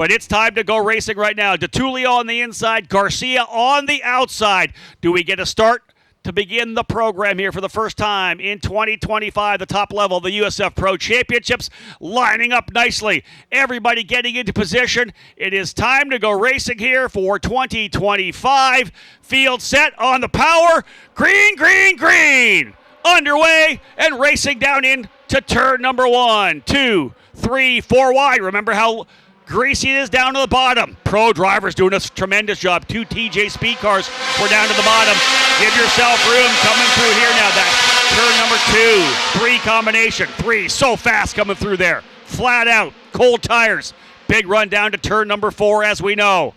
but it's time to go racing right now. DeTulio on the inside, Garcia on the outside. Do we get a start to begin the program here for the first time in 2025, the top level of the USF Pro Championships, lining up nicely. Everybody getting into position. It is time to go racing here for 2025. Field set on the power. Green, green, green. Underway and racing down into turn number 1, 2, 3, 4 wide. Remember how greasy it is down to the bottom. Pro drivers doing a tremendous job. 2 TJ speed cars were down to the bottom. Give yourself room coming through here now. That's turn number 2. 3 combination. 3 so fast coming through there. Flat out. Cold tires. Big run down to turn number 4 as we know.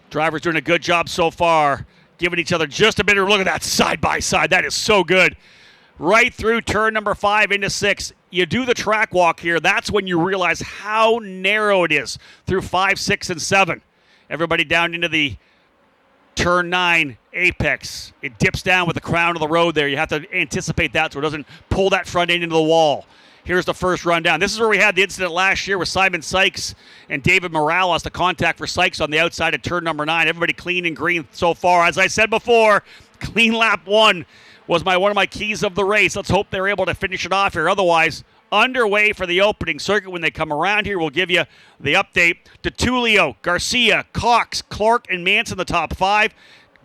Drivers doing a good job so far. Giving each other just a bit of a look at that side by side. That is so good. Right through turn number 5 into 6. You do the track walk here. That's when you realize how narrow it is through 5, 6, and 7. Everybody down into the turn 9 apex. It dips down with the crown of the road there. You have to anticipate that so it doesn't pull that front end into the wall. Here's the first run down. This is where we had the incident last year with Simon Sykes and David Morales, the contact for Sykes on the outside of turn number 9. Everybody clean and green so far. As I said before, clean lap 1 was one of my keys of the race. Let's hope they're able to finish it off here. Otherwise, underway for the opening circuit. When they come around here, we'll give you the update. DeTulio, Garcia, Cox, Clark, and Manson the top 5.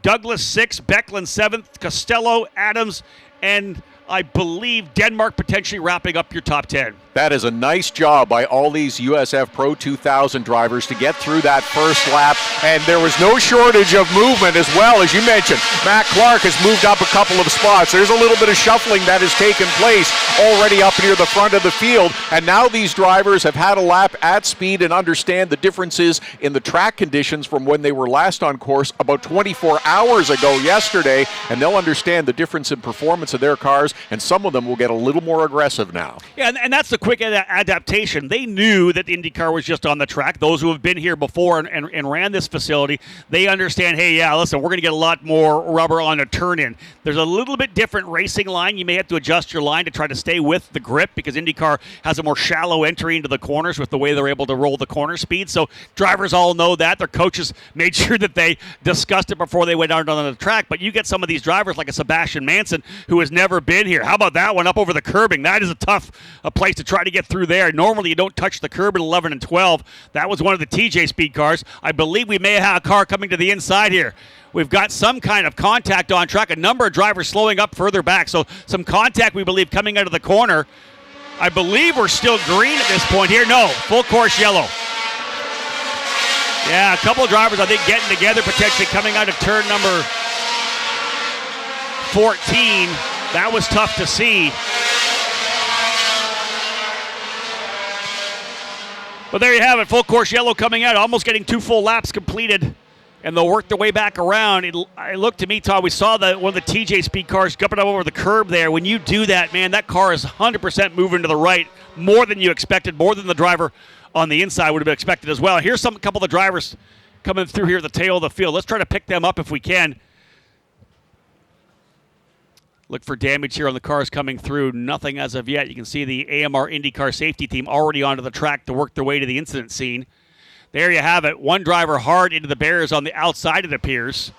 Douglas 6, Becklin 7th, Costello, Adams, and I believe Denmark potentially wrapping up your top 10. That is a nice job by all these USF Pro 2000 drivers to get through that first lap, and there was no shortage of movement as well. As you mentioned, Matt Clark has moved up a couple of spots. There's a little bit of shuffling that has taken place already up near the front of the field, and now these drivers have had a lap at speed and understand the differences in the track conditions from when they were last on course about 24 hours ago yesterday, and they'll understand the difference in performance of their cars, and some of them will get a little more aggressive now. Yeah, and that's the quick adaptation. They knew that the IndyCar was just on the track. Those who have been here before and ran this facility, they understand, hey, yeah, listen, we're going to get a lot more rubber on a turn-in. There's a little bit different racing line. You may have to adjust your line to try to stay with the grip because IndyCar has a more shallow entry into the corners with the way they're able to roll the corner speed. So drivers all know that. Their coaches made sure that they discussed it before they went out on the track. But you get some of these drivers like a Sebastian Manson who has never been here. How about that one up over the curbing? That is a tough place to try to get through there. Normally you don't touch the curb at 11 and 12. That was one of the TJ speed cars. I believe we may have a car coming to the inside here. We've got some kind of contact on track. A number of drivers slowing up further back. So some contact, we believe, coming out of the corner. I believe we're still green at this point here. No, full course yellow. Yeah, a couple of drivers, I think, getting together, potentially coming out of turn number 14. That was tough to see. But there you have it, full course yellow coming out, almost getting 2 full laps completed, and they'll work their way back around. It looked to me, Todd, we saw that one of the TJ speed cars gupping up over the curb there. When you do that, man, that car is 100% moving to the right, more than you expected, more than the driver on the inside would have expected as well. Here's a couple of the drivers coming through here at the tail of the field. Let's try to pick them up if we can. Look for damage here on the cars coming through. Nothing as of yet. You can see the AMR IndyCar safety team already onto the track to work their way to the incident scene. There you have it. One driver hard into the barriers on the outside, it appears.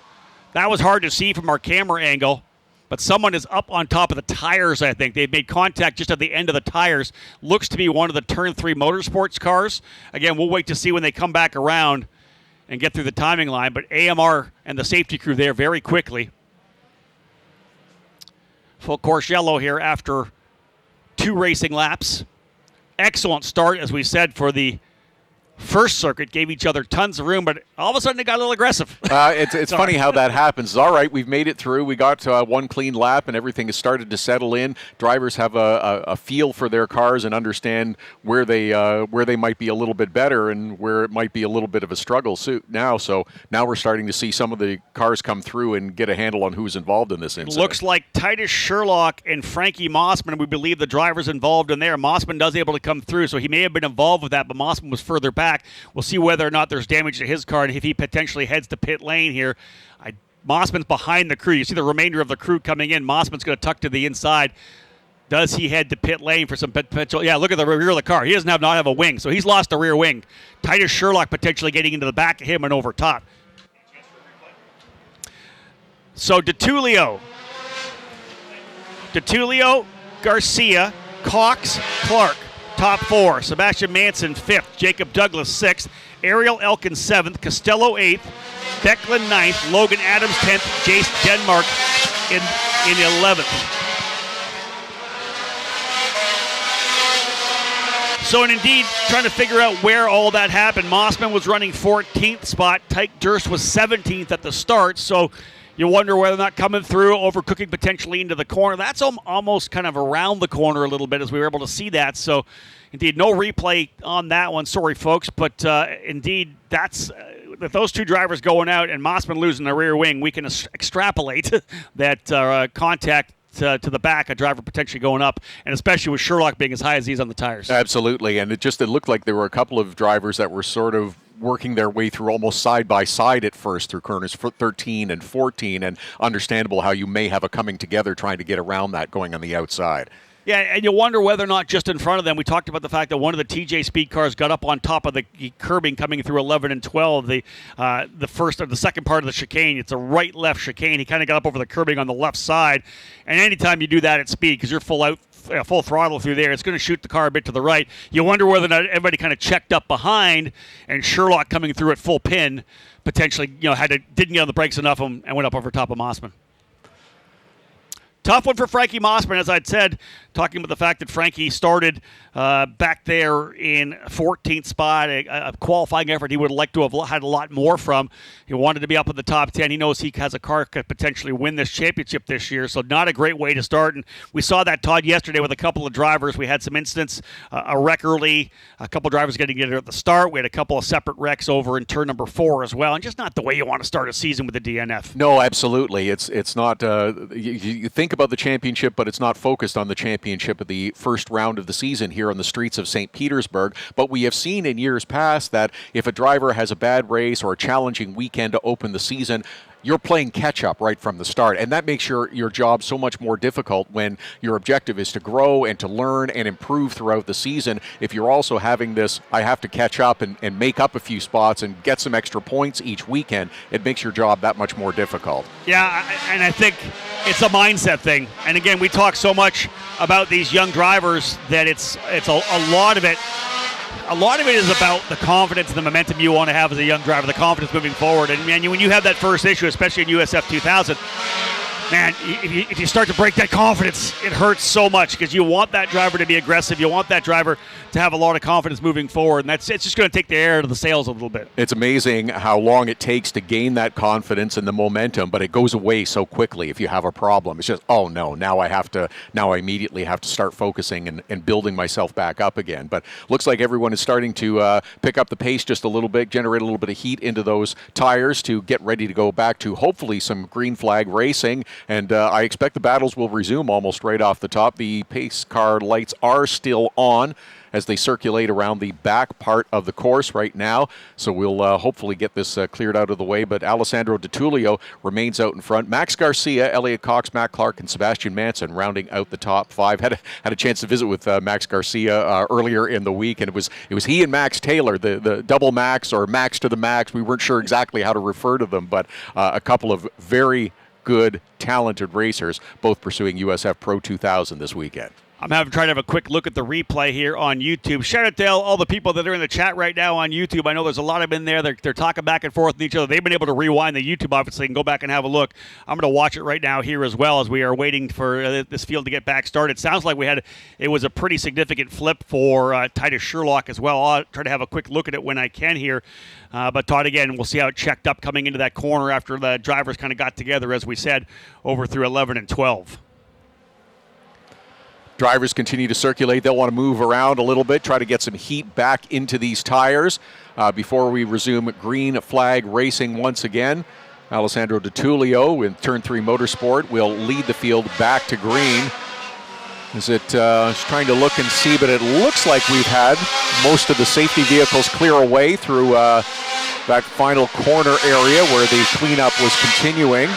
That was hard to see from our camera angle, but someone is up on top of the tires, I think. They've made contact just at the end of the tires. Looks to be one of the Turn 3 Motorsports cars. Again, we'll wait to see when they come back around and get through the timing line, but AMR and the safety crew there very quickly. Full course yellow here after 2 racing laps. Excellent start, as we said, for the first circuit. Gave each other tons of room, but all of a sudden it got a little aggressive. It's funny how that happens. All right, we've made it through. We got one clean lap, and everything has started to settle in. Drivers have a feel for their cars and understand where they might be a little bit better and where it might be a little bit of a struggle now. So now we're starting to see some of the cars come through and get a handle on who's involved in this incident. Looks like Titus Sherlock and Frankie Mossman, we believe the drivers involved in there. Mossman does able to come through, so he may have been involved with that, but Mossman was further back. We'll see whether or not there's damage to his car and if he potentially heads to pit lane here. Mossman's behind the crew. You see the remainder of the crew coming in. Mossman's going to tuck to the inside. Does he head to pit lane for some potential? Yeah, look at the rear of the car. He doesn't not have a wing, so he's lost the rear wing. Titus Sherlock potentially getting into the back of him and over top. So DeTulio, Garcia, Cox, Clark, top 4. Sebastian Manson, 5th. Jacob Douglas, 6th. Ariel Elkin, 7th. Costello, 8th. Declan, 9th. Logan Adams, 10th. Jace Denmark in 11th. So, and indeed, trying to figure out where all that happened. Mossman was running 14th spot. Tyke Durst was 17th at the start. So you wonder whether or not coming through, overcooking potentially into the corner. That's almost kind of around the corner a little bit as we were able to see that. So, indeed, no replay on that one. Sorry, folks. But, indeed, that's with those two drivers going out and Mossman losing the rear wing, we can extrapolate that contact to the back, a driver potentially going up, and especially with Sherlock being as high as he's on the tires. Absolutely, and it looked like there were a couple of drivers that were sort of working their way through almost side by side at first through corners 13 and 14, and understandable how you may have a coming together trying to get around that going on the outside. Yeah, and you wonder whether or not just in front of them, we talked about the fact that one of the TJ Speed cars got up on top of the curbing coming through 11 and 12, the first or the second part of the chicane. It's a right-left chicane. He kind of got up over the curbing on the left side. And anytime you do that at speed, because you're full throttle through there, it's going to shoot the car a bit to the right. You wonder whether or not everybody kind of checked up behind, and Sherlock coming through at full pin potentially, didn't get on the brakes enough and went up over top of Mossman. Tough one for Frankie Mossman, as I'd said, talking about the fact that Frankie started back there in 14th spot, a qualifying effort he would like to have had a lot more from. He wanted to be up in the top 10. He knows he has a car that could potentially win this championship this year, so not a great way to start. And we saw that, Todd, yesterday with a couple of drivers. We had some incidents, a wreck early, a couple of drivers getting it at the start. We had a couple of separate wrecks over in turn number 4 as well, and just not the way you want to start a season with the DNF. No, absolutely. It's not, you think about the championship, but it's not focused on the championship of the first round of the season here on the streets of St. Petersburg. But we have seen in years past that if a driver has a bad race or a challenging weekend to open the season, you're playing catch-up right from the start, and that makes your job so much more difficult when your objective is to grow and to learn and improve throughout the season. If you're also having this, I have to catch up and make up a few spots and get some extra points each weekend, it makes your job that much more difficult. Yeah, and I think it's a mindset thing. And again, we talk so much about these young drivers that it's a lot of it. A lot of it is about the confidence and the momentum you want to have as a young driver, the confidence moving forward. And, man, when you have that first issue, especially in USF 2000, man, if you start to break that confidence, it hurts so much because you want that driver to be aggressive. You want that driver to have a lot of confidence moving forward, and it's just going to take the air out of the sails a little bit. It's amazing how long it takes to gain that confidence and the momentum, but it goes away so quickly if you have a problem. It's just, oh no, now I immediately have to start focusing and building myself back up again. But looks like everyone is starting to pick up the pace just a little bit, generate a little bit of heat into those tires to get ready to go back to hopefully some green flag racing. And I expect the battles will resume almost right off the top. The pace car lights are still on as they circulate around the back part of the course right now. So we'll hopefully get this cleared out of the way. But Alessandro DeTulio remains out in front. Max Garcia, Elliot Cox, Matt Clark, and Sebastian Manson rounding out the top 5. Had a chance to visit with Max Garcia earlier in the week, and it was he and Max Taylor, the double Max or Max to the Max. We weren't sure exactly how to refer to them, but a couple of very good, talented racers, both pursuing USF Pro 2000 this weekend. I'm trying to have a quick look at the replay here on YouTube. Shout out to all the people that are in the chat right now on YouTube. I know there's a lot of them in there. They're talking back and forth with each other. They've been able to rewind the YouTube, obviously, and go back and have a look. I'm going to watch it right now here as well as we are waiting for this field to get back started. Sounds like it was a pretty significant flip for Titus Sherlock as well. I'll try to have a quick look at it when I can here. But Todd, again, we'll see how it checked up coming into that corner after the drivers kind of got together, as we said, over through 11 and 12. Drivers continue to circulate. They'll want to move around a little bit, try to get some heat back into these tires before we resume green flag racing once again. Alessandro DeTulio in Turn 3 Motorsport will lead the field back to green. Is trying to look and see, but it looks like we've had most of the safety vehicles clear away through that final corner area where the cleanup was continuing.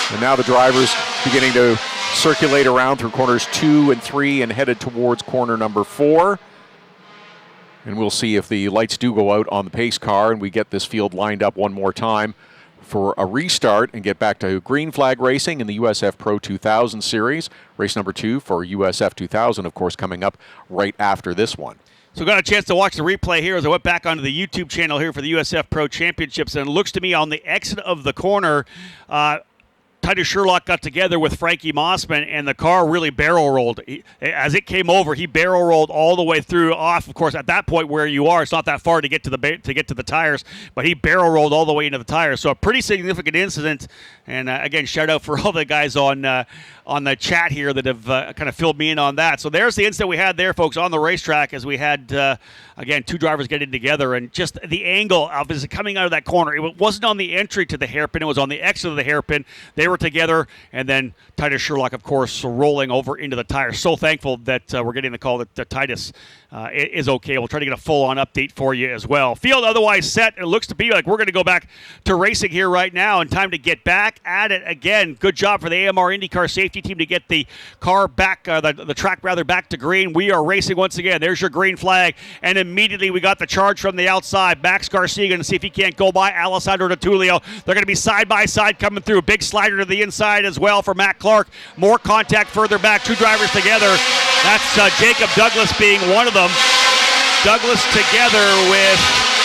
And now the drivers beginning to circulate around through corners 2 and 3 and headed towards corner number 4. And we'll see if the lights do go out on the pace car and we get this field lined up one more time for a restart and get back to green flag racing in the USF Pro 2000 series. Race number 2 for USF 2000, of course, coming up right after this one. So got a chance to watch the replay here as I went back onto the YouTube channel here for the USF Pro Championships, and it looks to me on the exit of the corner, Titus Sherlock got together with Frankie Mossman, and the car really barrel rolled. As it came over, he barrel rolled all the way through off. Of course, at that point where you are, it's not that far to get to the tires, but he barrel rolled all the way into the tires. So a pretty significant incident. And again, shout out for all the guys on the chat here that have kind of filled me in on that. So there's the incident we had there, folks, on the racetrack as we had, again, two drivers getting together. And just the angle of as coming out of that corner, it wasn't on the entry to the hairpin. It was on the exit of the hairpin. They were together. And then Titus Sherlock, of course, rolling over into the tire. So thankful that we're getting the call that Titus is okay. We'll try to get a full-on update for you as well. Field otherwise set. It looks to be like we're going to go back to racing here right now, and time to get back at it again. Good job for the AMR IndyCar safety team to get the car back, the track rather, back to green. We are racing once again. There's your green flag, and immediately we got the charge from the outside. Max Garcia going to see if he can't go by Alessandro DiTullio. They're going to be side by side coming through. Big slider to the inside as well for Matt Clark. More contact further back. Two drivers together. That's Jacob Douglas being one of them. Douglas together with,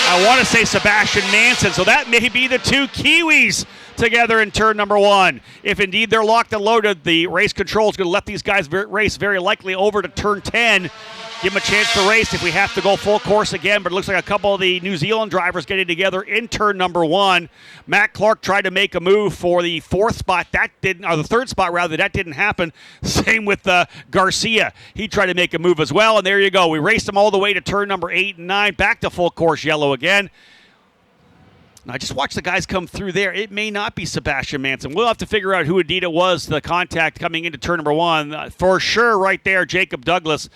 I want to say, Sebastian Manson. So that may be the two Kiwis together in turn number 1. If indeed they're locked and loaded, the race control is going to let these guys race very likely over to turn 10. Give them a chance to race if we have to go full course again, but it looks like a couple of the New Zealand drivers getting together in turn number 1. Matt Clark tried to make a move for the fourth spot. That didn't, or the third spot rather, that didn't happen. Same with Garcia. He tried to make a move as well, and there you go. We raced them all the way to turn number 8 and 9, back to full course yellow again. Now, just watch the guys come through there. It may not be Sebastian Manson. We'll have to figure out who indeed it was, the contact coming into turn number 1. For sure, right there, Jacob Douglas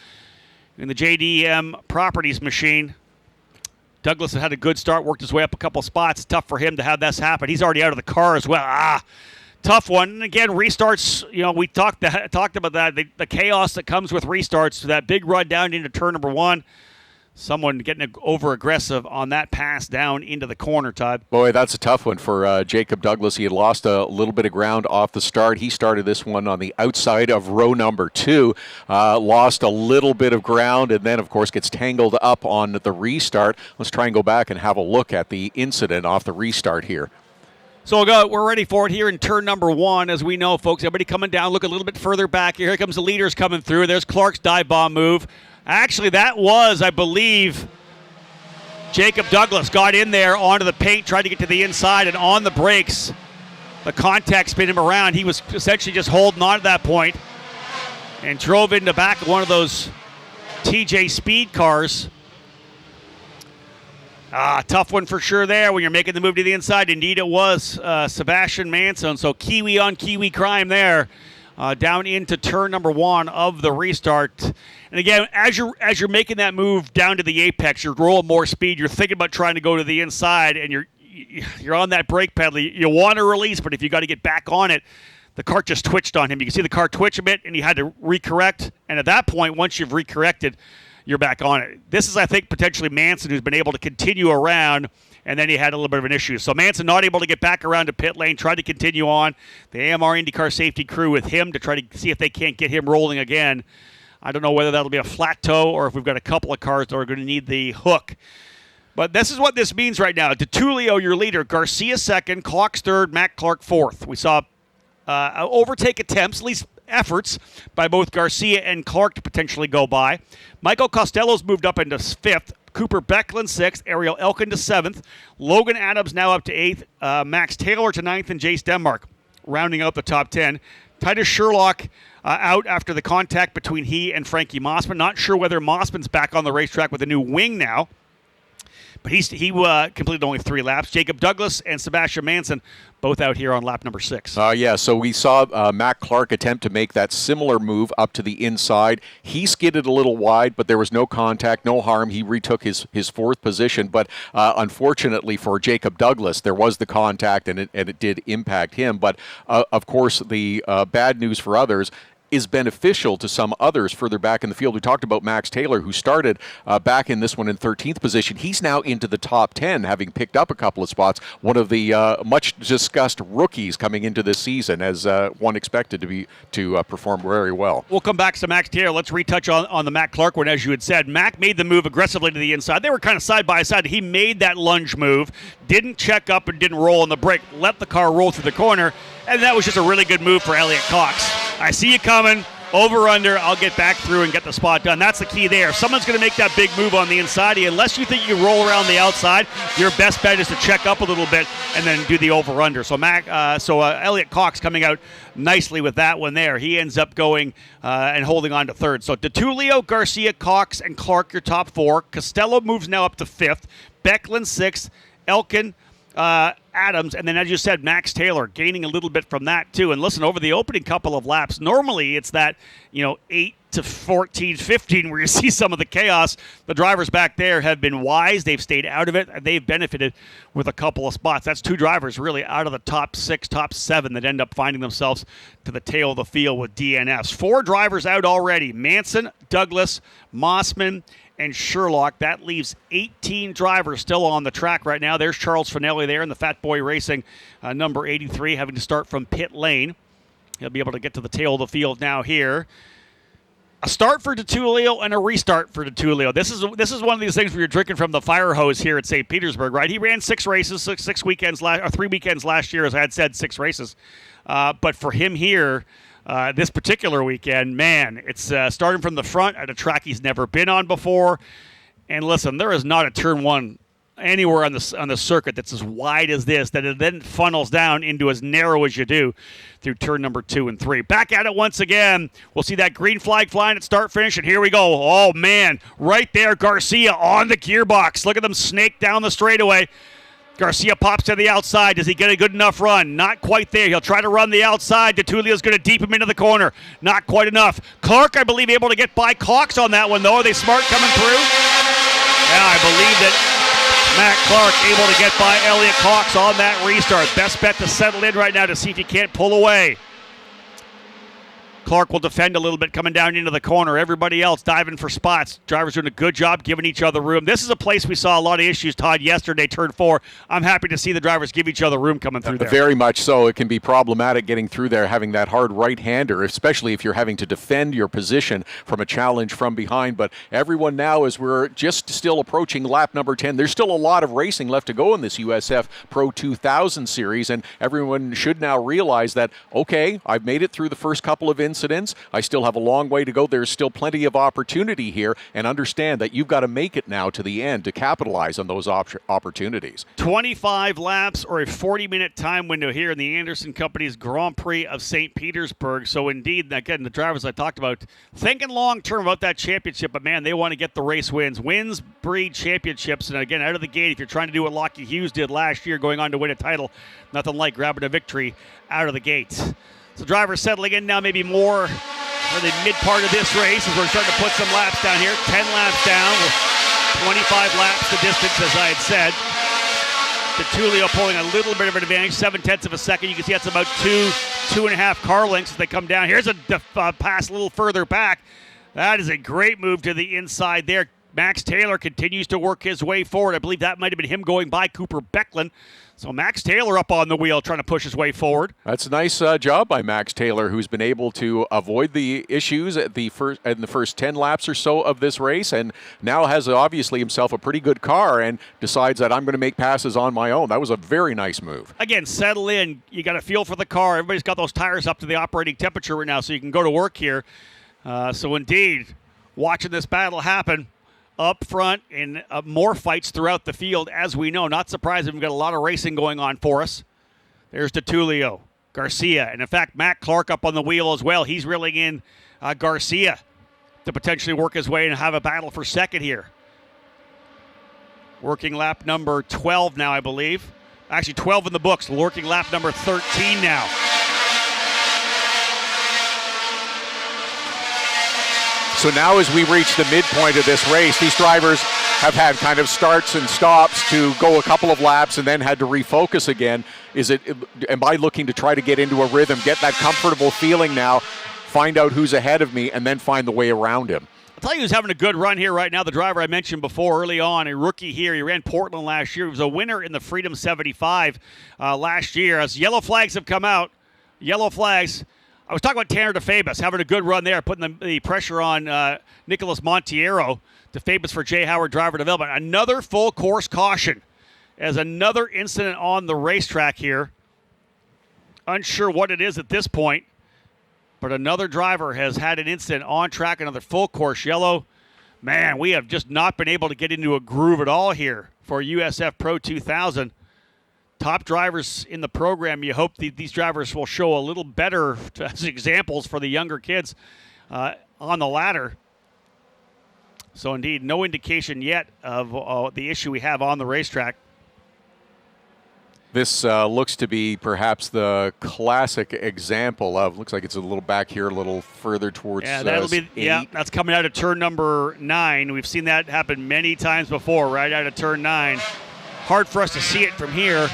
in the JDM Properties machine. Douglas had a good start, worked his way up a couple spots. Tough for him to have this happen. He's already out of the car as well. Tough one. And again, restarts, we talked about that, the chaos that comes with restarts, that big run down into turn number 1. Someone getting over-aggressive on that pass down into the corner, Todd. Boy, that's a tough one for Jacob Douglas. He had lost a little bit of ground off the start. He started this one on the outside of row number 2. Lost a little bit of ground and then, of course, gets tangled up on the restart. Let's try and go back and have a look at the incident off the restart here. So we're ready for it here in turn number 1. As we know, folks, everybody coming down. Look a little bit further back here. Here comes the leaders coming through. There's Clark's dive bomb move. Actually, that was, I believe, Jacob Douglas got in there onto the paint, tried to get to the inside, and on the brakes, the contact spin him around. He was essentially just holding on at that point and drove in the back of one of those TJ Speed cars. Tough one for sure there when you're making the move to the inside. Indeed, it was Sebastian Manson. So Kiwi on Kiwi crime there. Down into turn number 1 of the restart. And again, as you're making that move down to the apex, you're rolling more speed. You're thinking about trying to go to the inside, and you're on that brake pedal. You want to release, but if you got to get back on it, the car just twitched on him. You can see the car twitch a bit, and he had to recorrect. And at that point, once you've recorrected, you're back on it. This is, I think, potentially Manson, who's been able to continue around, and then he had a little bit of an issue. So Manson not able to get back around to pit lane, tried to continue on. The AMR IndyCar safety crew with him to try to see if they can't get him rolling again. I don't know whether that'll be a flat toe or if we've got a couple of cars that are going to need the hook. But this is what this means right now. DiTullio, your leader. Garcia second, Clark's third, Matt Clark fourth. We saw overtake attempts, at least efforts, by both Garcia and Clark to potentially go by. Michael Costello's moved up into fifth. Cooper Becklin 6th, Ariel Elkin to 7th, Logan Adams now up to 8th, Max Taylor to 9th, and Jace Denmark rounding out the top 10. Titus Sherlock out after the contact between he and Frankie Mossman. Not sure whether Mossman's back on the racetrack with a new wing now. But he completed only 3 laps. Jacob Douglas and Sebastian Manson both out here on lap number 6. So we saw Matt Clark attempt to make that similar move up to the inside. He skidded a little wide, but there was no contact, no harm. He retook his 4th position. But unfortunately for Jacob Douglas, there was the contact, and it did impact him. But of course, the bad news for others is beneficial to some others further back in the field. We talked about Max Taylor, who started back in this one in 13th position. He's now into the top 10, having picked up a couple of spots. One of the much-discussed rookies coming into this season, as one expected to perform very well. We'll come back to Max Taylor. Let's retouch on the Mac Clark one, as you had said. Mac made the move aggressively to the inside. They were kind of side by side. He made that lunge move, didn't check up and didn't roll on the brake, let the car roll through the corner, and that was just a really good move for Elliot Cox. I see you coming, over, under, I'll get back through and get the spot done. That's the key there. If someone's going to make that big move on the inside of you, unless you think you roll around the outside, your best bet is to check up a little bit and then do the over-under. So Elliot Cox coming out nicely with that one there. He ends up going and holding on to 3rd. So DeTulio, Garcia, Cox, and Clark, your top 4. Costello moves now up to 5th. Becklin 6th. Elkin, Adams, and then as you said, Max Taylor gaining a little bit from that too. And listen, over the opening couple of laps, normally it's that 8 to 14, 15 where you see some of the chaos. The drivers back there have been wise. They've stayed out of it, and they've benefited with a couple of spots. That's 2 drivers really out of the top 6, top 7 that end up finding themselves to the tail of the field with DNFs. 4 drivers out already: Manson, Douglas, Mossman, and Sherlock. That leaves 18 drivers still on the track right now. There's Charles Finelli there in the Fat Boy Racing number 83, having to start from pit lane. He'll be able to get to the tail of the field now here. A start for DeTulio and a restart for DeTulio. This is one of these things where you're drinking from the fire hose here at St. Petersburg, right? He ran 6 races, 3 weekends last year, as I had said, 6 races. But for him here, this particular weekend, man, it's starting from the front at a track he's never been on before. And listen, there is not a turn 1 anywhere on the circuit that's as wide as this, that it then funnels down into as narrow as you do through turn number 2 and 3. Back at it once again. We'll see that green flag flying at start finish, and here we go. Oh man, right there, Garcia on the gearbox. Look at them snake down the straightaway. Garcia pops to the outside. Does he get a good enough run? Not quite there. He'll try to run the outside. DeTulio's going to deep him into the corner. Not quite enough. Clark, I believe, able to get by Cox on that one, though. Are they smart coming through? Yeah, I believe that Matt Clark able to get by Elliot Cox on that restart. Best bet to settle in right now to see if he can't pull away. Clark will defend a little bit coming down into the corner. Everybody else diving for spots. Drivers doing a good job giving each other room. This is a place we saw a lot of issues, Todd, yesterday, turn 4. I'm happy to see the drivers give each other room coming through there. Very much so. It can be problematic getting through there, having that hard right-hander, especially if you're having to defend your position from a challenge from behind. But everyone now, as we're just still approaching lap number 10, there's still a lot of racing left to go in this USF Pro 2000 series, and everyone should now realize that, okay, I've made it through the first couple of incidents. I still have a long way to go. There's still plenty of opportunity here, and understand that you've got to make it now to the end to capitalize on those opportunities. 25 laps or a 40-minute time window here in the Andersen Company's Grand Prix of St. Petersburg. So indeed, again, the drivers I talked about thinking long-term about that championship, but man, they want to get the race wins. Wins breed championships, and again, out of the gate, if you're trying to do what Lockie Hughes did last year, going on to win a title, nothing like grabbing a victory out of the gate. So drivers settling in now, maybe more for the mid part of this race as we're starting to put some laps down here. 10 laps down with 25 laps the distance, as I had said. DeTulio pulling a little bit of an advantage, 0.7 of a second. You can see that's about 2.5 car lengths as they come down. Here's a pass a little further back. That is a great move to the inside there. Max Taylor continues to work his way forward. I believe that might have been him going by Cooper Becklin. So Max Taylor up on the wheel trying to push his way forward. That's a nice job by Max Taylor, who's been able to avoid the issues in the first 10 laps or so of this race, and now has obviously himself a pretty good car and decides that I'm going to make passes on my own. That was a very nice move. Again, settle in. You got to feel for the car. Everybody's got those tires up to the operating temperature right now, so you can go to work here. So indeed, watching this battle happen up front in more fights throughout the field, as we know. Not surprising, we've got a lot of racing going on for us. There's DeTulio, Garcia, and in fact, Matt Clark up on the wheel as well. He's reeling in Garcia to potentially work his way and have a battle for second here. Working lap number 12 now, I believe. Actually, 12 in the books. Working lap number 13 now. So now as we reach the midpoint of this race, these drivers have had kind of starts and stops to go a couple of laps and then had to refocus again. Am I looking to try to get into a rhythm, get that comfortable feeling now, find out who's ahead of me, and then find the way around him? I'll tell you who's having a good run here right now. The driver I mentioned before early on, a rookie here. He ran Portland last year. He was a winner in the Freedom 75 last year. As yellow flags have come out, yellow flags. I was talking about Tanner DeFabis having a good run there, putting the pressure on Nicholas Monteiro. DeFabis for Jay Howard driver development. Another full course caution as another incident on the racetrack here. Unsure what it is at this point. But another driver has had an incident on track, another full course yellow. Man, we have just not been able to get into a groove at all here for USF Pro 2000. Top drivers in the program, you hope these drivers will show a little better as examples for the younger kids on the ladder. So indeed, no indication yet of the issue we have on the racetrack. This looks to be perhaps the classic example of, looks like it's a little back here, a little further towards that'll be 8. That's coming out of turn number 9. We've seen that happen many times before, right out of turn 9. Hard for us to see it from here.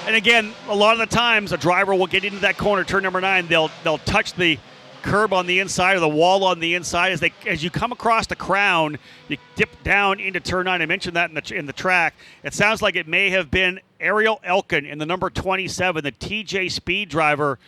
And again, a lot of the times a driver will get into that corner, turn number 9, they'll touch the curb on the inside or the wall on the inside. As you come across the crown, you dip down into turn 9. I mentioned that in the track. It sounds like it may have been Ariel Elkin in the number 27, the TJ Speed driver,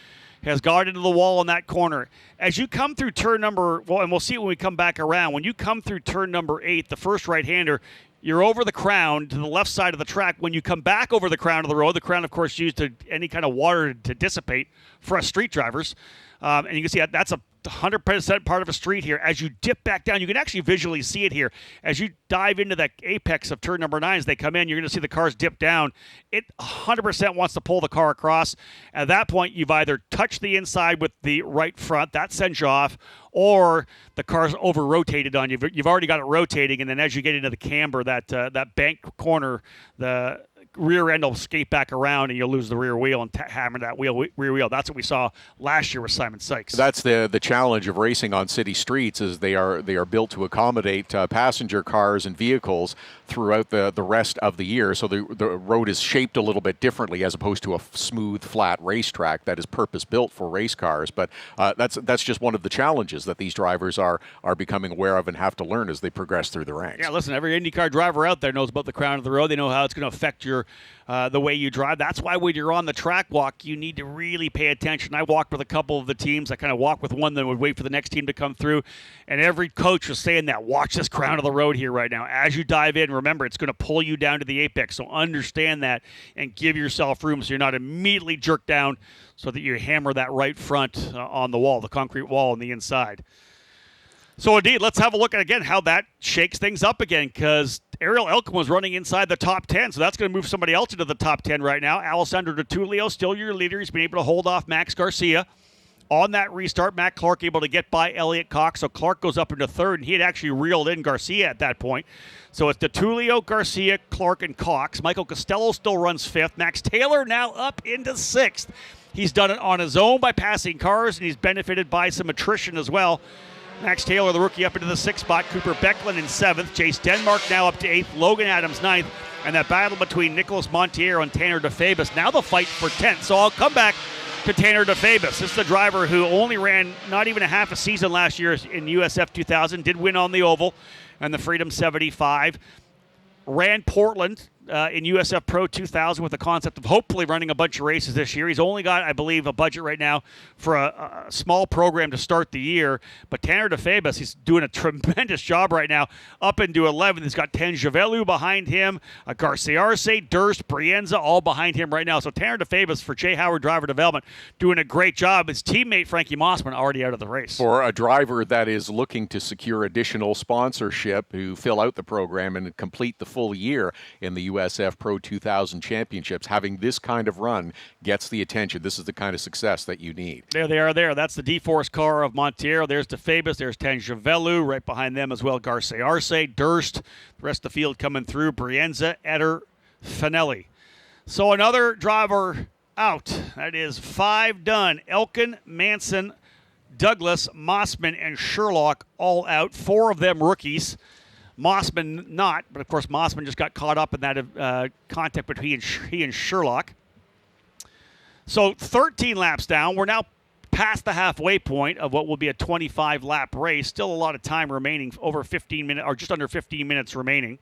has got into the wall on that corner. As you come through turn number, and we'll see it when we come back around, when you come through turn number 8, the first right-hander, you're over the crown to the left side of the track. When you come back over the crown of the road, the crown, of course, used to any kind of water to dissipate for us street drivers. And you can see that's a 100% part of a street here. As you dip back down, you can actually visually see it here. As you dive into that apex of turn number 9, as they come in, you're going to see the cars dip down. It 100% wants to pull the car across. At that point, you've either touched the inside with the right front, that sends you off, or the car's over-rotated on you. You've already got it rotating, and then as you get into the camber, that bank corner, the rear end will skate back around and you'll lose the rear wheel and hammer that rear wheel. That's what we saw last year with Simon Sykes. That's the challenge of racing on city streets, is they are built to accommodate passenger cars and vehicles throughout the rest of the year. So the road is shaped a little bit differently as opposed to a smooth, flat racetrack that is purpose-built for race cars. But that's just one of the challenges that these drivers are becoming aware of and have to learn as they progress through the ranks. Yeah, listen, every IndyCar driver out there knows about the crown of the road. They know how it's going to affect the way you drive. That's why when you're on the track walk, you need to really pay attention. I walked with a couple of the teams. I kind of walked with one that would wait for the next team to come through, and every coach was saying that, watch this crown of the road here right now. As you dive in, remember, it's going to pull you down to the apex, so understand that and give yourself room so you're not immediately jerked down so that you hammer that right front on the wall, the concrete wall on the inside. So, indeed, let's have a look at, again, how that shakes things up again, because Ariel Elkin was running inside the top 10, so that's going to move somebody else into the top 10 right now. Alessandro DiTullio, still your leader. He's been able to hold off Max Garcia. On that restart, Matt Clark able to get by Elliott Cox, so Clark goes up into third, and he had actually reeled in Garcia at that point. So it's DiTullio, Garcia, Clark, and Cox. Michael Costello still runs fifth. Max Taylor now up into sixth. He's done it on his own by passing cars, and he's benefited by some attrition as well. Max Taylor, the rookie, up into the sixth spot. Cooper Becklin in seventh. Chase Denmark now up to eighth. Logan Adams ninth. And that battle between Nicholas Monteiro and Tanner DeFabis. Now the fight for 10th. So I'll come back to Tanner DeFabis. This is the driver who only ran not even a half a season last year in USF 2000. Did win on the Oval and the Freedom 75. Ran Portland in USF Pro 2000 with the concept of hopefully running a bunch of races this year. He's only got, I believe, a budget right now for a small program to start the year. But Tanner DeFabis, he's doing a tremendous job right now. Up into 11th, he's got Ten Javelu behind him, Garcia Arce, Durst, Brienza, all behind him right now. So Tanner DeFabis for Jay Howard Driver Development doing a great job. His teammate Frankie Mossman already out of the race. For a driver that is looking to secure additional sponsorship to fill out the program and complete the full year in the USF Pro 2000 Championships. Having this kind of run gets the attention. This is the kind of success that you need. There they are there. That's the D-Force car of Monteiro. There's DeFabis. There's Tangevelu. Right behind them as well, Garcia Arce, Durst. The rest of the field coming through. Brienza, Etter, Finelli. So another driver out. That is 5 done. Elkin, Manson, Douglas, Mossman, and Sherlock all out. 4 of them rookies. Mossman not, but of course Mossman just got caught up in that contact between he and Sherlock. So 13 laps down. We're now past the halfway point of what will be a 25-lap race. Still a lot of time remaining, over 15 minutes, or just under 15 minutes remaining.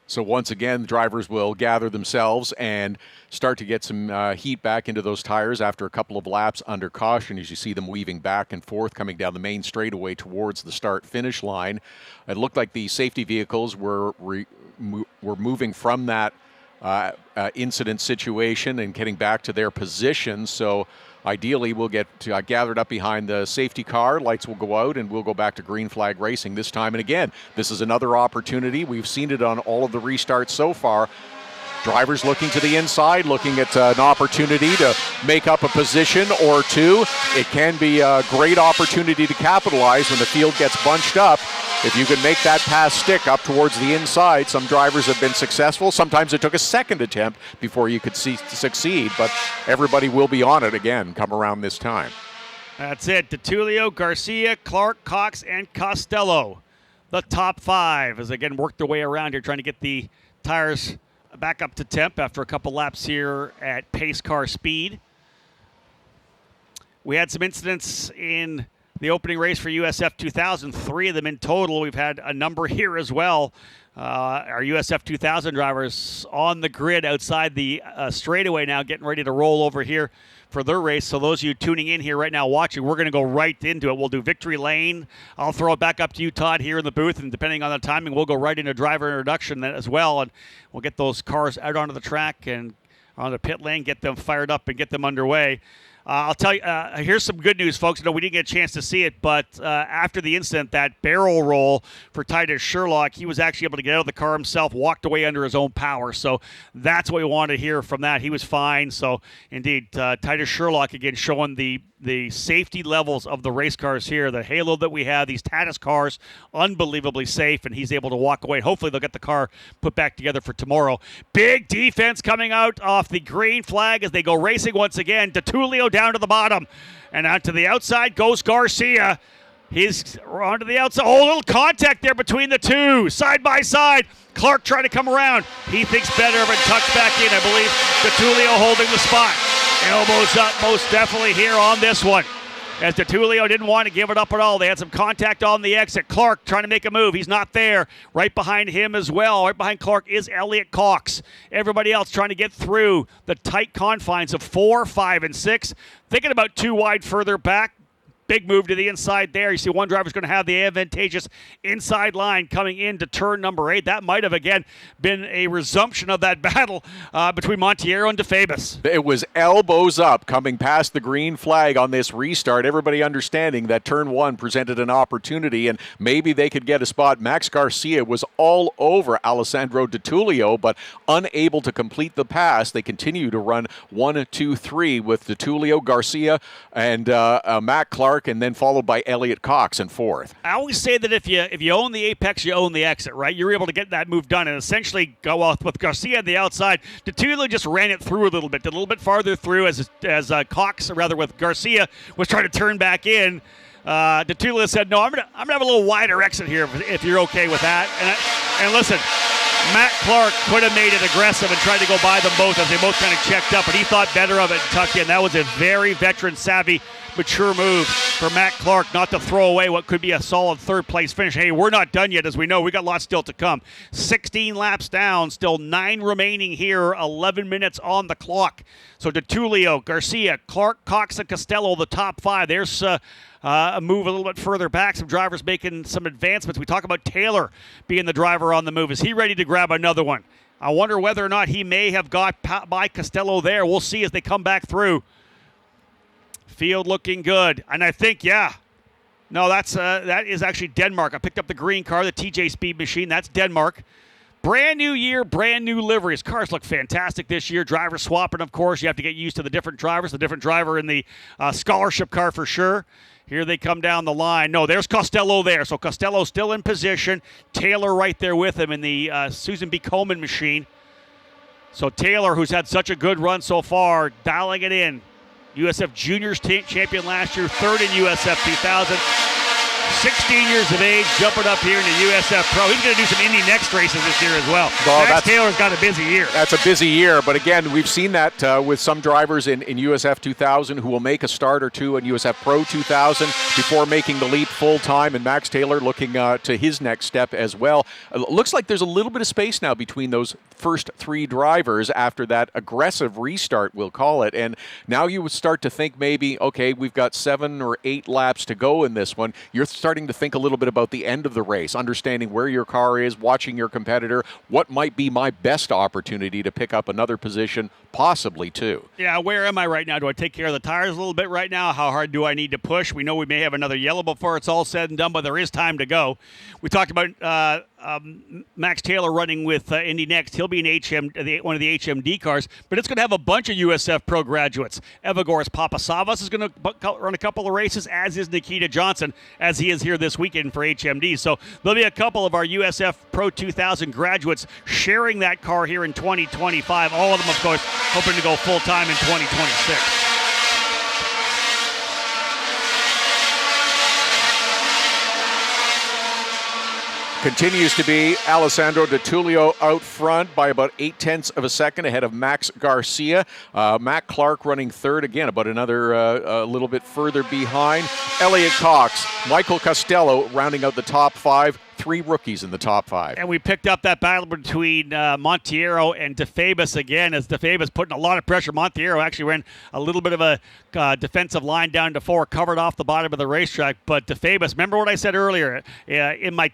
So once again, drivers will gather themselves and start to get some heat back into those tires after a couple of laps under caution as you see them weaving back and forth coming down the main straightaway towards the start-finish line. It looked like the safety vehicles were moving from that incident situation and getting back to their position. So ideally, we'll get gathered up behind the safety car. Lights will go out, and we'll go back to green flag racing this time. And again, this is another opportunity. We've seen it on all of the restarts so far. Drivers looking to the inside, looking at an opportunity to make up a position or two. It can be a great opportunity to capitalize when the field gets bunched up. If you can make that pass stick up towards the inside, some drivers have been successful. Sometimes it took a second attempt before you could succeed, but everybody will be on it again come around this time. That's it. DiTullio, Garcia, Clark, Cox, and Costello. The top 5 as they again work their way around here trying to get the tires back up to temp after a couple laps here at pace car speed. We had some incidents in the opening race for USF 2000, 3 of them in total. We've had a number here as well. Our USF 2000 drivers on the grid outside the straightaway now, getting ready to roll over here for their race. So those of you tuning in here right now watching, we're going to go right into it. We'll do victory lane. I'll throw it back up to you, Todd, here in the booth, and depending on the timing, we'll go right into driver introduction as well, and we'll get those cars out onto the track and on the pit lane, get them fired up and get them underway. I'll tell you, here's some good news, folks. No, we didn't get a chance to see it, but after the incident, that barrel roll for Titus Sherlock, he was actually able to get out of the car himself, walked away under his own power. So that's what we wanted to hear from that. He was fine. So, indeed, Titus Sherlock, again, showing the safety levels of the race cars here, the halo that we have, these Tatis cars, unbelievably safe, and he's able to walk away. Hopefully they'll get the car put back together for tomorrow. Big defense coming out off the green flag as they go racing once again. DiTullio down to the bottom, and out to the outside goes Garcia. He's onto the outside. Oh, a little contact there between the two, side by side. Clark trying to come around. He thinks better of it, tucks back in. I believe DiTullio holding the spot. Elbows up most definitely here on this one, as DiTullio didn't want to give it up at all. They had some contact on the exit. Clark trying to make a move. He's not there. Right behind him as well. Right behind Clark is Elliot Cox. Everybody else trying to get through the tight confines of 4, 5, and 6. Thinking about 2 wide further back. Big move to the inside there. You see one driver's going to have the advantageous inside line coming into turn number 8. That might have, again, been a resumption of that battle between Monteiro and DeFabis. It was elbows up coming past the green flag on this restart. Everybody understanding that turn 1 presented an opportunity and maybe they could get a spot. Max Garcia was all over Alessandro DiTullio, but unable to complete the pass. They continue to run 1, 2, 3 with DiTullio, Garcia, and Matt Clark, and then followed by Elliot Cox in 4th. I always say that if you own the apex, you own the exit, right? You're able to get that move done and essentially go off with Garcia on the outside. DiTullio just ran it through a little bit farther through as Cox, or rather with Garcia, was trying to turn back in. DiTullio said, no, I'm gonna have a little wider exit here if you're okay with that. And listen, Matt Clark could have made it aggressive and tried to go by them both as they both kind of checked up, but he thought better of it and tucked in. That was a very veteran-savvy, mature move for Matt Clark not to throw away what could be a solid 3rd place finish. Hey, we're not done yet, as we know. We got lots still to come. 16 laps down, still 9 remaining here, 11 minutes on the clock. So DiTullio, Garcia, Clark, Cox, and Costello, the top 5. There's a move a little bit further back. Some drivers making some advancements. We talk about Taylor being the driver on the move. Is he ready to grab another one? I wonder whether or not he may have got by Costello there. We'll see as they come back through. Field looking good. And I think, No, that is actually Denmark. I picked up the green car, the TJ Speed Machine. That's Denmark. Brand new year, brand new liveries. Cars look fantastic this year. Driver swapping, of course. You have to get used to the different drivers. The different driver in the scholarship car for sure. Here they come down the line. No, there's Costello there. So Costello still in position. Taylor right there with him in the Susan B. Komen machine. So Taylor, who's had such a good run so far, dialing it in. USF Juniors champion last year, third in USF 2000. 16 years of age, jumping up here in the USF Pro. He's going to do some Indy Next races this year as well. Max Taylor's got a busy year. That's a busy year, but again, we've seen that with some drivers in USF 2000 who will make a start or two in USF Pro 2000 before making the leap full-time, and Max Taylor looking to his next step as well. Looks like there's a little bit of space now between those first three drivers after that aggressive restart, we'll call it, and now you would start to think maybe, okay, we've got 7 or 8 laps to go in this one. You're starting to think a little bit about the end of the race, understanding where your car is, watching your competitor, what might be my best opportunity to pick up another position, possibly two. Yeah, where am I right now? Do I take care of the tires a little bit right now? How hard do I need to push? We know we may have another yellow before it's all said and done, but there is time to go. We talked about Max Taylor running with Indy Next. He'll be in one of the HMD cars, but it's going to have a bunch of USF Pro graduates. Evagor's Papasavas is going to run a couple of races, as is Nikita Johnson, as he is here this weekend for HMD. So there'll be a couple of our USF Pro 2000 graduates sharing that car here in 2025. All of them, of course, hoping to go full-time in 2026. Continues to be Alessandro Di Tullio out front by about 0.8 of a second ahead of Max Garcia. Matt Clark running third, again, about another a little bit further behind. Elliot Cox, Michael Costello rounding out the top 5. 3 rookies in the top 5. And we picked up that battle between Monteiro and DeFabis again, as DeFabis putting a lot of pressure. Monteiro actually ran a little bit of a defensive line down to 4, covered off the bottom of the racetrack. But DeFabis, remember what I said earlier in my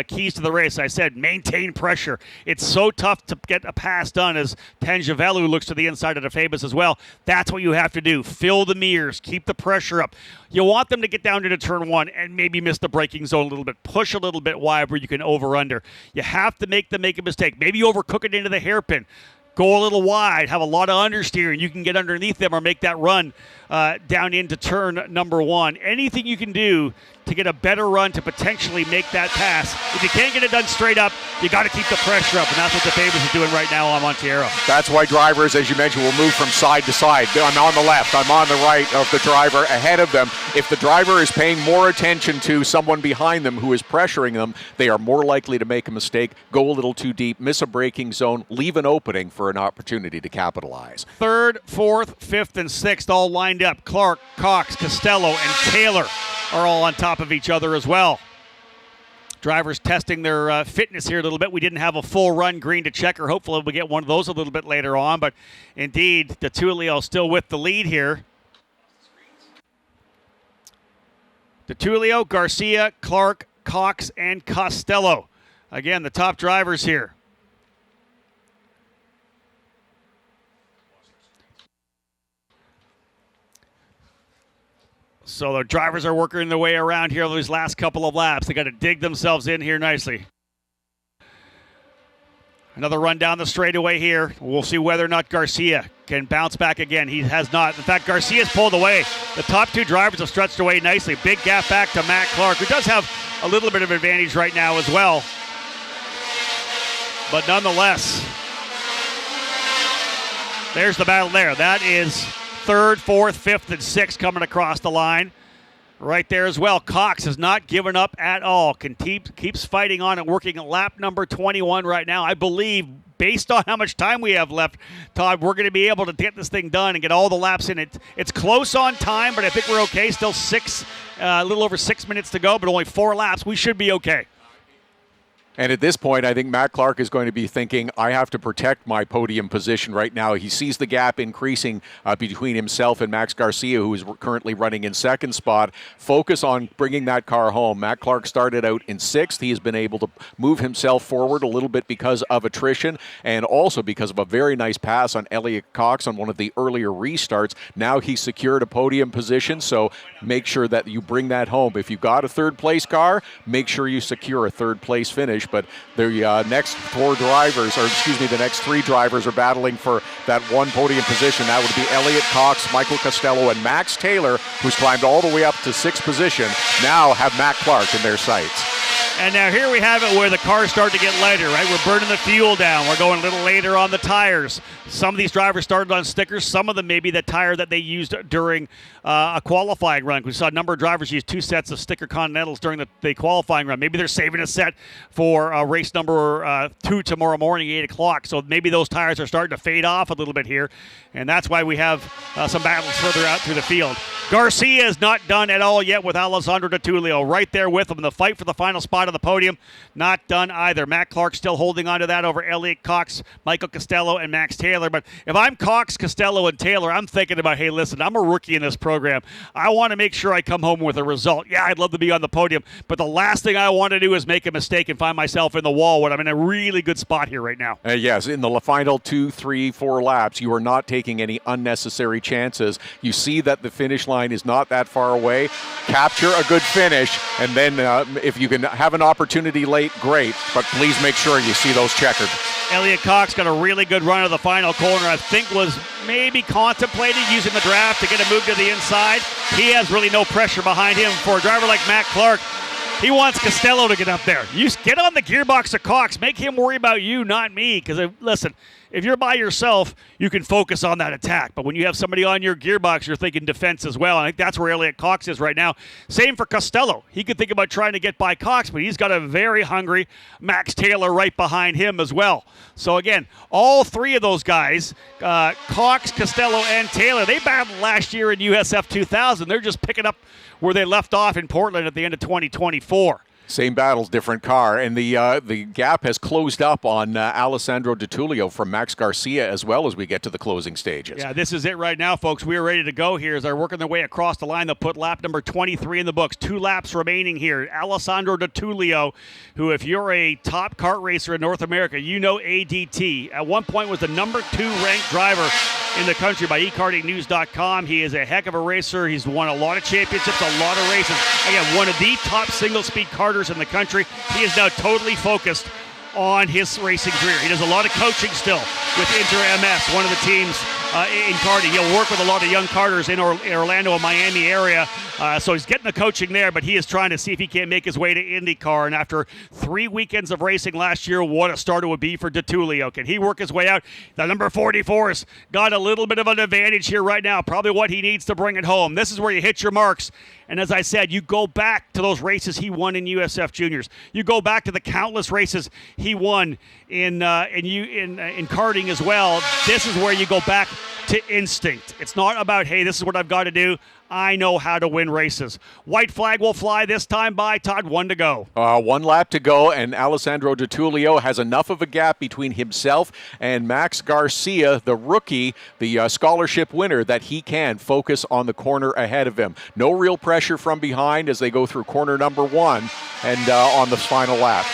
keys to the race? I said maintain pressure. It's so tough to get a pass done, as Tangevelu looks to the inside of DeFabis as well. That's what you have to do. Fill the mirrors. Keep the pressure up. You want them to get down into turn 1 and maybe miss the braking zone a little bit. Push a little bit wide where you can over-under. You have to make them make a mistake. Maybe overcook it into the hairpin. Go a little wide, have a lot of understeering. You can get underneath them or make that run down into turn number 1. Anything you can do to get a better run to potentially make that pass. If you can't get it done straight up, you got to keep the pressure up, and that's what DeFabis is doing right now on Monteiro. That's why drivers, as you mentioned, will move from side to side. I'm on the left, I'm on the right of the driver ahead of them. If the driver is paying more attention to someone behind them who is pressuring them, they are more likely to make a mistake, go a little too deep, miss a braking zone, leave an opening for an opportunity to capitalize. 3rd, 4th, 5th, and 6th all lined up. Clark, Cox, Costello, and Taylor are all on top of each other as well. Drivers testing their fitness here a little bit. We didn't have a full run green to checker. Hopefully we'll get one of those a little bit later on. But indeed, Di Tullio still with the lead here. Di Tullio, Garcia, Clark, Cox, and Costello. Again, the top drivers here. So the drivers are working their way around here these last couple of laps. They got to dig themselves in here nicely. Another run down the straightaway here. We'll see whether or not Garcia can bounce back again. He has not. In fact, Garcia's pulled away. The top 2 drivers have stretched away nicely. Big gap back to Matt Clark, who does have a little bit of advantage right now as well. But nonetheless, there's the battle there. That is 3rd, 4th, 5th, and 6th coming across the line. Right there as well. Cox has not given up at all. Keeps fighting on and working at lap number 21 right now. I believe, based on how much time we have left, Todd, we're going to be able to get this thing done and get all the laps in it. It's close on time, but I think we're okay. Still a little over 6 minutes to go, but only 4 laps. We should be okay. And at this point, I think Matt Clark is going to be thinking, I have to protect my podium position right now. He sees the gap increasing between himself and Max Garcia, who is currently running in second spot. Focus on bringing that car home. Matt Clark started out in sixth. He has been able to move himself forward a little bit because of attrition and also because of a very nice pass on Elliot Cox on one of the earlier restarts. Now he's secured a podium position, so make sure that you bring that home. If you've got a third place car, make sure you secure a third place finish. But the next the next three drivers are battling for that one podium position. That would be Elliot Cox, Michael Costello, and Max Taylor, who's climbed all the way up to sixth position, now have Matt Clark in their sights. And now here we have it where the cars start to get lighter, right? We're burning the fuel down. We're going a little later on the tires. Some of these drivers started on stickers. Some of them maybe the tire that they used during a qualifying run. We saw a number of drivers use 2 sets of sticker Continentals during the qualifying run. Maybe they're saving a set for race number 2 tomorrow morning, 8 o'clock. So maybe those tires are starting to fade off a little bit here. And that's why we have some battles further out through the field. Garcia is not done at all yet with Alessandro Di Tullio right there with him. The fight for the final spot on the podium, not done either. Matt Clark still holding on to that over Elliot Cox, Michael Costello, and Max Taylor. But if I'm Cox, Costello, and Taylor, I'm thinking about, hey, listen, I'm a rookie in this program. I want to make sure I come home with a result. Yeah, I'd love to be on the podium, but the last thing I want to do is make a mistake and find myself in the wall when I'm in a really good spot here right now. Yes, in the final 2, 3, 4 laps, you are not taking any unnecessary chances. You see that the finish line is not that far away. Capture a good finish, and then if you can have an opportunity late, great, but please make sure you see those checkered. Elliot Cox got a really good run of the final corner. I think was maybe contemplating using the draft to get a move to the inside. He has really no pressure behind him. For a driver like Matt Clark, he wants Costello to get up there. You get on the gearbox of Cox. Make him worry about you, not me. Because, listen, if you're by yourself, you can focus on that attack. But when you have somebody on your gearbox, you're thinking defense as well. I think that's where Elliot Cox is right now. Same for Costello. He could think about trying to get by Cox, but he's got a very hungry Max Taylor right behind him as well. So, again, all three of those guys, Cox, Costello, and Taylor, they battled last year in USF 2000. They're just picking up where they left off in Portland at the end of 2024. Same battles, different car. And the gap has closed up on Alessandro Di Tullio from Max Garcia as well as we get to the closing stages. Yeah, this is it right now, folks. We are ready to go here as they're working their way across the line. They'll put lap number 23 in the books. 2 laps remaining here. Alessandro Di Tullio, who if you're a top kart racer in North America, you know ADT. At one point was the number 2 ranked driver in the country by ekartingnews.com. He is a heck of a racer. He's won a lot of championships, a lot of races. Again, one of the top single-speed karters in the country. He is now totally focused on his racing career. He does a lot of coaching still with Inter MS, one of the teams in karting. He'll work with a lot of young karters in Orlando and Miami area. So he's getting the coaching there, but he is trying to see if he can't make his way to IndyCar. And after 3 weekends of racing last year, what a start it would be for Di Tullio. Can he work his way out? The number 44 has got a little bit of an advantage here right now, probably what he needs to bring it home. This is where you hit your marks. And as I said, you go back to those races he won in USF Juniors. You go back to the countless races he won in karting as well. This is where you go back to instinct. It's not about, hey, this is what I've got to do. I know how to win races. White flag will fly this time by Todd. 1 to go. 1 lap to go, and Alessandro Di Tullio has enough of a gap between himself and Max Garcia, the rookie, the scholarship winner, that he can focus on the corner ahead of him. No real pressure from behind as they go through corner number 1 and on the final lap.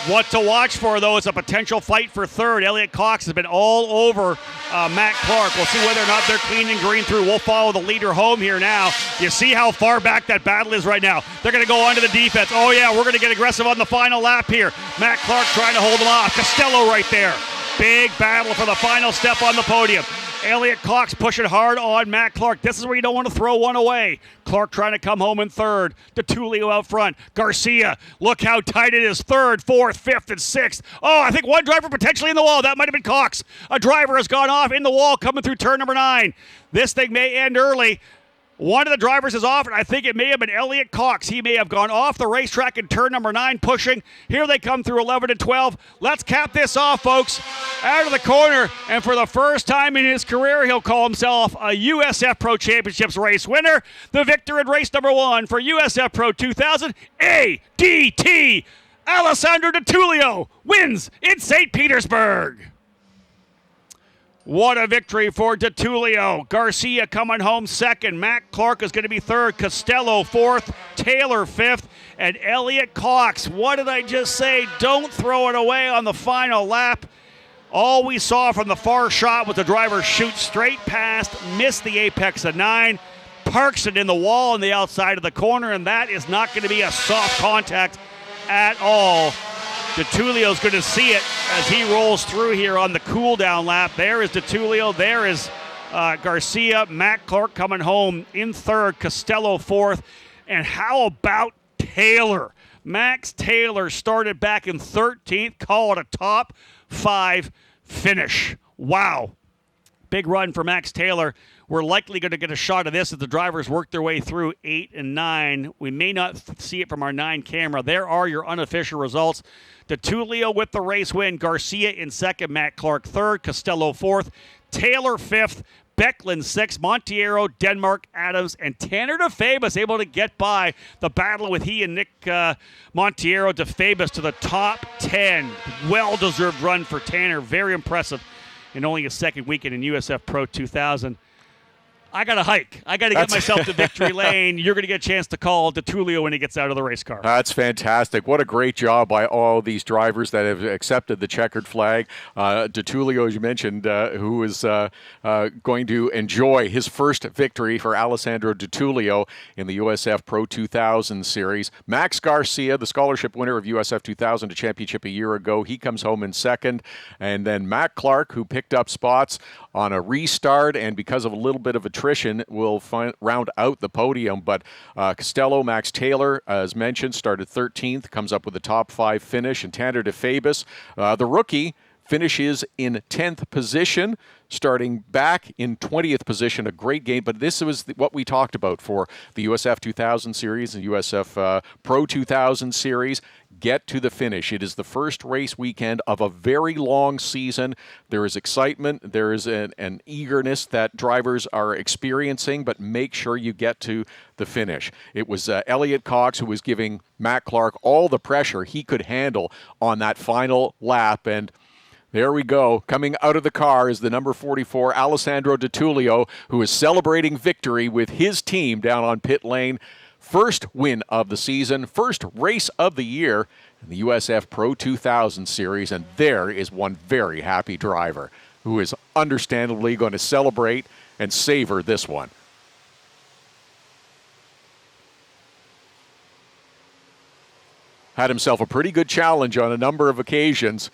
What to watch for, though, is a potential fight for third. Elliot Cox has been all over Matt Clark. We'll see whether or not they're clean and green through. We'll follow the leader home here now. You see how far back that battle is right now. They're going to go onto the defense. Oh, yeah, we're going to get aggressive on the final lap here. Matt Clark trying to hold him off. Costello right there. Big battle for the final step on the podium. Elliot Cox pushing hard on Matt Clark. This is where you don't want to throw one away. Clark trying to come home in third. Di Tullio out front. Garcia, look how tight it is. Third, fourth, fifth, and sixth. Oh, I think one driver potentially in the wall. That might have been Cox. A driver has gone off in the wall coming through turn number 9. This thing may end early. One of the drivers is off, and I think it may have been Elliot Cox. He may have gone off the racetrack in turn number 9, pushing. Here they come through 11 and 12. Let's cap this off, folks. Out of the corner, and for the first time in his career, he'll call himself a USF Pro Championships race winner. The victor in race number 1 for USF Pro 2000, ADT. Alessandro Di Tullio wins in St. Petersburg. What a victory for Di Tullio. Garcia coming home second. Matt Clark is going to be third. Costello fourth. Taylor fifth. And Elliott Cox. What did I just say? Don't throw it away on the final lap. All we saw from the far shot was the driver shoot straight past, miss the apex of 9, parks it in the wall on the outside of the corner, and that is not going to be a soft contact at all. Di Tullio's going to see it as he rolls through here on the cool-down lap. There is Di Tullio. There is Garcia. Matt Clark coming home in third. Costello fourth. And how about Taylor? Max Taylor started back in 13th. Call it a top 5 finish. Wow. Big run for Max Taylor. We're likely going to get a shot of this as the drivers work their way through 8 and 9. We may not see it from our 9 camera. There are your unofficial results. Di Tullio with the race win. Garcia in second. Matt Clark third. Costello fourth. Taylor fifth. Becklin sixth. Monteiro, Denmark, Adams, and Tanner DeFabus able to get by the battle with he and Nick Monteiro. DeFabus to the top 10. Well-deserved run for Tanner. Very impressive in only his second weekend in USF Pro 2000. I got to hike. I got to get myself to victory lane. You're going to get a chance to call Di Tullio when he gets out of the race car. That's fantastic. What a great job by all these drivers that have accepted the checkered flag. Di Tullio, as you mentioned, who is going to enjoy his first victory for Alessandro Di Tullio in the USF Pro 2000 series. Max Garcia, the scholarship winner of USF 2000 to championship a year ago, he comes home in second. And then Matt Clark, who picked up spots on a restart and because of a little bit of attrition will round out the podium. But Costello, Max Taylor, as mentioned, started 13th, comes up with a top 5 finish. And Tanner DeFabus, the rookie, finishes in 10th position, starting back in 20th position. A great game, but this was what we talked about for the USF 2000 series and USF Pro 2000 series. Get to the finish. It is the first race weekend of a very long season. There is excitement. There is an eagerness that drivers are experiencing, but make sure you get to the finish. It was Elliott Cox who was giving Matt Clark all the pressure he could handle on that final lap, and there we go. Coming out of the car is the number 44, Alessandro Di Tullio, who is celebrating victory with his team down on pit lane. First win of the season, first race of the year in the USF Pro 2000 series, and there is one very happy driver who is understandably going to celebrate and savor this one. Had himself a pretty good challenge on a number of occasions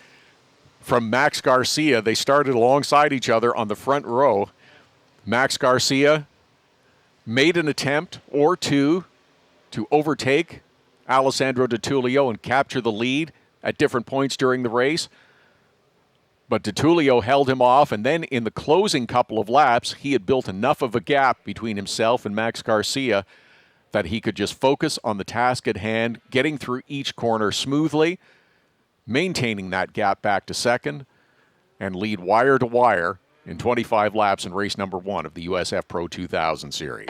from Max Garcia. They started alongside each other on the front row. Max Garcia made an attempt or two to overtake Alessandro Di Tullio and capture the lead at different points during the race. But Di Tullio held him off, and then in the closing couple of laps, he had built enough of a gap between himself and Max Garcia that he could just focus on the task at hand, getting through each corner smoothly, maintaining that gap back to second, and lead wire to wire in 25 laps in race number 1 of the USF Pro 2000 series.